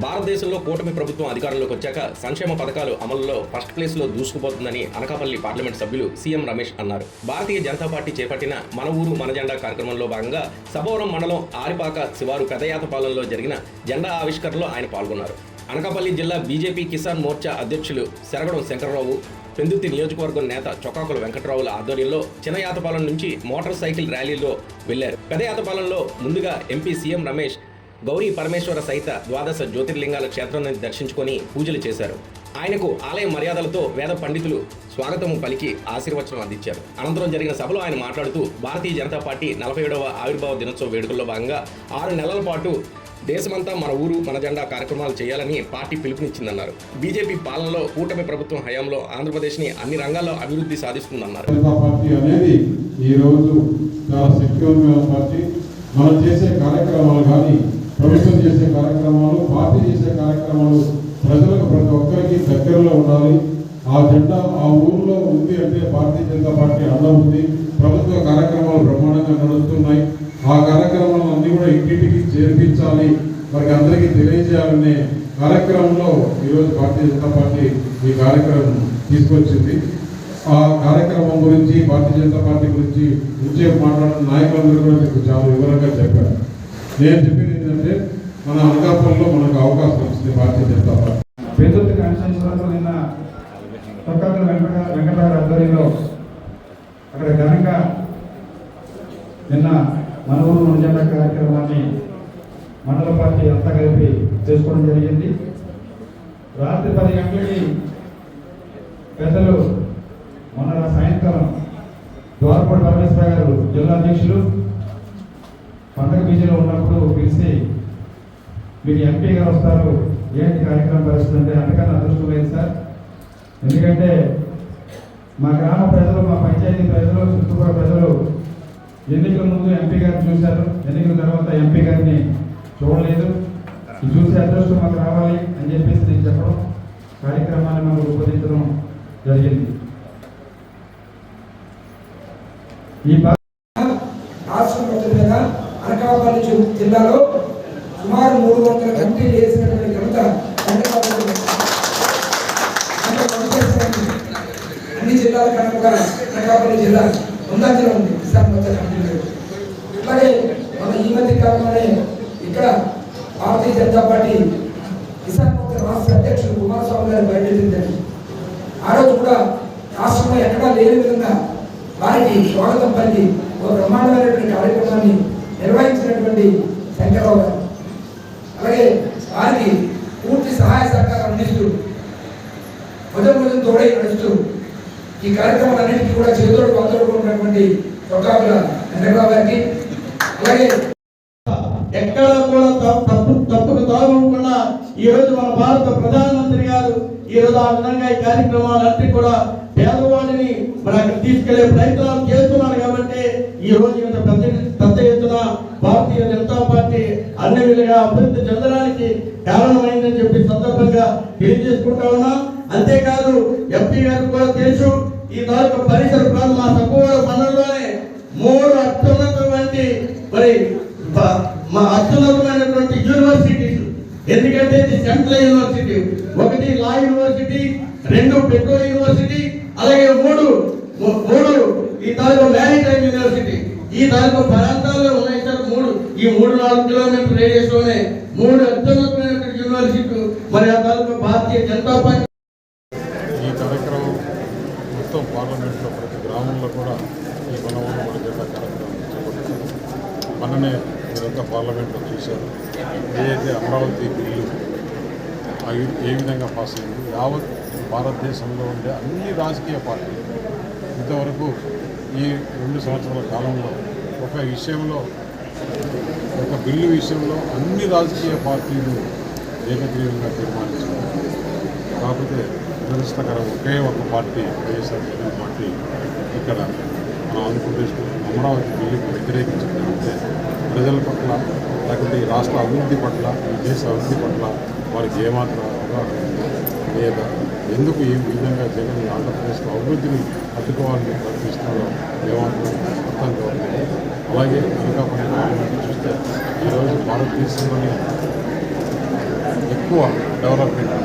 భారతదేశంలో కూటమి ప్రభుత్వం అధికారంలోకి వచ్చాక సంక్షేమ పథకాలు అమలులో ఫస్ట్ ప్లేస్లో దూసుకుపోతుందని అనకాపల్లి పార్లమెంట్ సభ్యులు సీఎం రమేష్ అన్నారు. భారతీయ జనతా పార్టీ చేపట్టిన మన ఊరు మన జెండా కార్యక్రమంలో భాగంగా సభవరం మండలం ఆరిపాక శివారు పెదయాతపాలెంలో జరిగిన జెండా ఆవిష్కరణలో ఆయన పాల్గొన్నారు. అనకాపల్లి జిల్లా బీజేపీ కిసాన్ మోర్చా అధ్యక్షులు శరగడం శంకర్రావు, పెందుర్తి నియోజకవర్గం నేత చొక్కాకుల వెంకట్రావుల ఆధ్వర్యంలో చిన్నయాతపాలెం నుంచి మోటార్ సైకిల్ ర్యాలీలో వెళ్లారు. పెదయాతపాలెంలో ముందుగా ఎంపీ సీఎం రమేష్ గౌరీ పరమేశ్వర సహిత ద్వాదశ జ్యోతిర్లింగాల క్షేత్రాన్ని దర్శించుకొని పూజలు చేశారు. ఆయనకు ఆలయ మర్యాదలతో వేద పండితులు స్వాగతం పలికి ఆశీర్వచనం అందించారు. అనంతరం జరిగిన సభలో ఆయన మాట్లాడుతూ భారతీయ జనతా పార్టీ 47వ ఆవిర్భావ దినోత్సవ వేడుకల్లో భాగంగా 6 నెలల పాటు దేశమంతా మన ఊరు మన జెండా కార్యక్రమాలు చేయాలని పార్టీ పిలుపునిచ్చిందన్నారు. బీజేపీ పాలనలో కూటమి ప్రభుత్వం హయాంలో ఆంధ్రప్రదేశ్ని అన్ని రంగాల్లో అభివృద్ధి సాధిస్తుందన్నారు. మనం చేసే కార్యక్రమాలు కానీ ప్రభుత్వం చేసే కార్యక్రమాలు, పార్టీ చేసే కార్యక్రమాలు ప్రజలకు ప్రతి ఒక్కరికి దగ్గరలో ఉండాలి. ఆ జెండా ఆ ఊర్లో ఉంది అంటే భారతీయ జనతా పార్టీ అండ ఉంది. ప్రభుత్వ కార్యక్రమాలు బ్రహ్మాండంగా నడుస్తున్నాయి. ఆ కార్యక్రమాలను అన్ని కూడా ఇంటింటికి చేర్పించాలి, వారికి అందరికీ తెలియజేయాలనే కార్యక్రమంలో ఈరోజు భారతీయ జనతా పార్టీ ఈ కార్యక్రమం తీసుకొచ్చింది. ఆ కార్యక్రమం గురించి, భారతీయ జనతా పార్టీ గురించి ముంచే మాట్లాడిన నాయకులందరూ కూడా మీకు చాలా వివరంగా చెప్పారు. నేను చెప్పింది ఏంటంటే మన అనకాపల్లిలో మనకు అవకాశం వచ్చింది భారతీయ జనతా పార్టీ. పెందుర్తి కాన్స్టిట్యూన్సీలో నిన్న చొక్కాకుల వెంకటరావు ఆధ్వర్యంలో అక్కడ ఘనంగా నిన్న మన ఊరు మన జెండా కార్యక్రమాన్ని మండల పార్టీ అంతా కలిపి చేసుకోవడం జరిగింది. రాత్రి 10 గంటలకి పెద్దలు మొన్న సాయంకాలం ద్వారపూడి పరమేశ్వర గారు జిల్లా అధ్యక్షులు పండగ బీజీలో ఉన్నప్పుడు పిలిచి మీరు ఎంపీ గారు వస్తారు, ఏంటి కార్యక్రమం పరిస్థితి అంటే అంతకన్నా అదృష్టం లేదు సార్. ఎందుకంటే మా గ్రామ ప్రజలు, మా పంచాయతీ ప్రజలు, చుట్టుపక్కల ప్రజలు ఎన్నికల ముందు ఎంపీ గారిని చూశారు, ఎన్నికల తర్వాత ఎంపీ గారిని చూడలేదు. చూసే అదృష్టం మాకు రావాలి అని చెప్పేసి నేను చెప్పడం, కార్యక్రమాన్ని మనం రూపొందించడం జరిగింది. ఈ రాష్ట్ర మొత్తంగా అనకాపల్లి జిల్లాలో సుమారు 300 కమిటీలు వేసినటువంటి ఘనత అన్ని జిల్లాల కనుక అనకాపల్లి జిల్లా ముందంజలో ఉంది కిసాన్ మోర్చా కమిటీలు. అలాగే మన ఈ మధ్య కాలంలోనే ఇక్కడ భారతీయ జనతా పార్టీ కిసాన్ మోర్చా రాష్ట్ర అధ్యక్షుడు కుమారస్వామి గారు బయలుదేరింది. ఆ రోజు కూడా రాష్ట్రంలో ఎక్కడా లేని విధంగా వారికి స్వాగతం పలికి ఒక బ్రహ్మాండమైనటువంటి కార్యక్రమాన్ని నిర్వహించినటువంటి శంకర్రావు గారు, అలాగే వారికి పూర్తి సహాయ సహకారం అందిస్తూ భుజం తోడై నడుస్తూ ఈ కార్యక్రమాలన్నింటికీ కూడా చేదోడు పాల్గొన్నటువంటి చొక్కాకుల వెంకటరావు గారికి, అలాగే ఎక్కడ కూడా తప్పుకు తాగకుండా ఈ రోజు మన భారత ప్రధానమంత్రి గారు ఈ రోజు ఆ విధంగా ఈ కార్యక్రమాలన్నీ కూడా పేదవాడిని మరి అక్కడ తీసుకెళ్లే ప్రయత్నాలు చేస్తున్నారు. కాబట్టి ఈ రోజు ఇంత పెద్ద ఎత్తున భారతీయ జనతా పార్టీ అన్ని విధంగా అభివృద్ధి చెందడానికి కారణమైందని చెప్పి సందర్భంగా తెలియజేసుకుంటా ఉన్నాం. అంతేకాదు ఎంపీ గారికి కూడా తెలుసు, ఈ తాలూకు పరిసర ప్రాంతం మా సపోవరం మండలంలోనే 3 అత్యున్నతమైనటువంటి మా అత్యున్నతమైనటువంటి యూనివర్సిటీస్. ఎందుకంటే ఇది సెంట్రల్ యూనివర్సిటీ, 1 లా యూనివర్సిటీ, 2 పెట్రోల్ యూనివర్సిటీ, అలాగే 3 ఈ తాలూకు మ్యారిటైమ్ యూనివర్సిటీ. ఈ తాలూకు ప్రాంతాల్లో ఉన్నాయి సార్ 3. ఈ 3-4 కిలోమీటర్ రేడియస్ లోనే 3 అత్యున్నతమైనటువంటి యూనివర్సిటీ. మరి ఆ తాలూకు భారతీయ జనతా పార్టీ ఈ కార్యక్రమం మొత్తం పార్లమెంట్లో ప్రతి గ్రామంలో కూడా ఈ మన ఊరు మన జెండా కార్యక్రమం చేపట్టారు. మననే మీరంతా పార్లమెంట్లో చూశారు. ఏదైతే అమరావతి బిల్లు ఏ విధంగా పాస్ అయింది, యావత్ భారతదేశంలో ఉండే అన్ని రాజకీయ పార్టీలు ఇంతవరకు ఈ 2 సంవత్సరాల కాలంలో ఒక బిల్లు విషయంలో అన్ని రాజకీయ పార్టీలు ఏకగ్రీవంగా తీర్మానించారు. కాకపోతే దురదృష్టకరం ఒకే ఒక పార్టీ, వైఎస్ఆర్ జగన్ పార్టీ ఇక్కడ మన ఆంధ్రప్రదేశ్లో అమరావతి బిల్లుకు వ్యతిరేకించిందంటే ప్రజల పట్ల, లేకపోతే ఈ రాష్ట్ర అభివృద్ధి పట్ల, ఈ దేశ అభివృద్ధి పట్ల వారికి ఏమాత్రం అవగాహన లేదా ఎందుకు ఈ విధంగా జగన్ ఆంధ్రప్రదేశ్లో అభివృద్ధిని అడ్డుకోవాలని ప్రయత్నిస్తున్నారో ఏమాత్రం అర్థం కావట్లేదు. అలాగే అనకాపల్లి పార్లమెంట్ చూస్తే ఈరోజు భారతదేశంలోని ఎక్కువ డెవలప్మెంట్